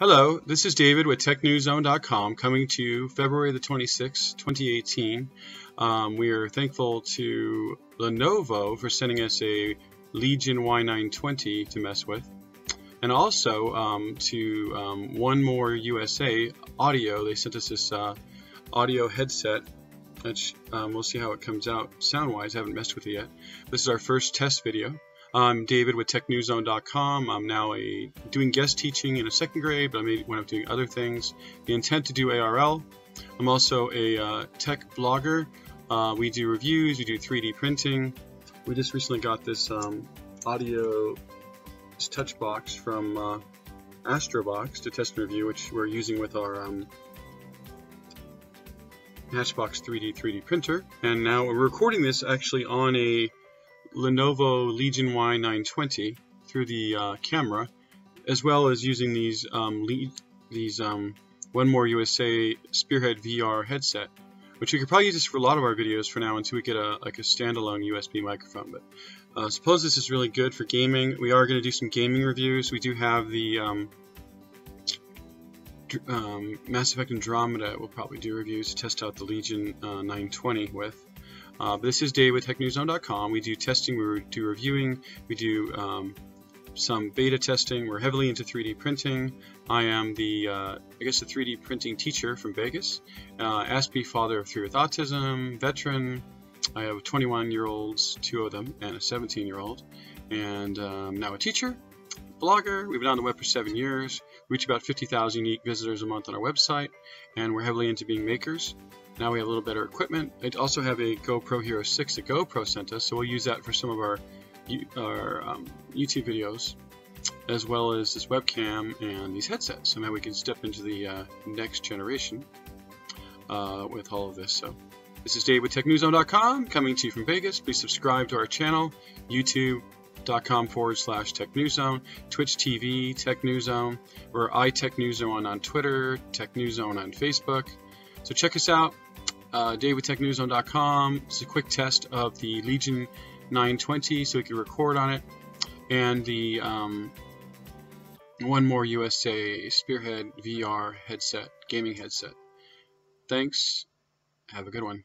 Hello, this is David with Technewszone.com coming to you February the 26th, 2018. We are thankful to Lenovo for sending us a Legion Y920 to mess with. And also to One More USA Audio. They sent us this audio headset, which we'll see how it comes out sound-wise. I haven't messed with it yet. This is our first test video. I'm David with Technewszone.com. I'm now doing guest teaching in a second grade, but I may wind up doing other things. The intent to do ARL. I'm also a tech blogger. We do reviews, we do 3D printing. We just recently got this audio touch box from Astrobox to test and review, which we're using with our Matchbox 3D printer. And now we're recording this actually on a Lenovo Legion Y920 through the camera, as well as using these One More USA Spearhead VR headset, which we could probably use this for a lot of our videos for now until we get a standalone USB microphone. But suppose this is really good for gaming. We are going to do some gaming reviews. We do have the Mass Effect Andromeda. We'll probably do reviews to test out the Legion 920 with. But this is Dave with Technewszone.com. We do testing, we do reviewing, we do some beta testing. We're heavily into 3D printing. I am the 3D printing teacher from Vegas. Aspie father of 3 with autism, veteran. I have 21-year-olds, 2 of them, and a 17-year-old. And now a teacher, blogger. We've been on the web for 7 years. We reach about 50,000 unique visitors a month on our website, and we're heavily into being makers. Now we have a little better equipment. I also have a GoPro Hero 6 that GoPro sent us, so we'll use that for some of our YouTube videos, as well as this webcam and these headsets. So now we can step into the next generation with all of this. So this is Dave with Technewszone.com coming to you from Vegas. Please subscribe to our channel, youtube.com/Technewszone, Twitch TV, Technewszone, or iTechnewszone on Twitter, Technewszone on Facebook. So check us out. Dave with Technewszone.com. It's a quick test of the Legion 920 so we can record on it, and the One More USA Spearhead VR headset, gaming headset. Thanks. Have a good one.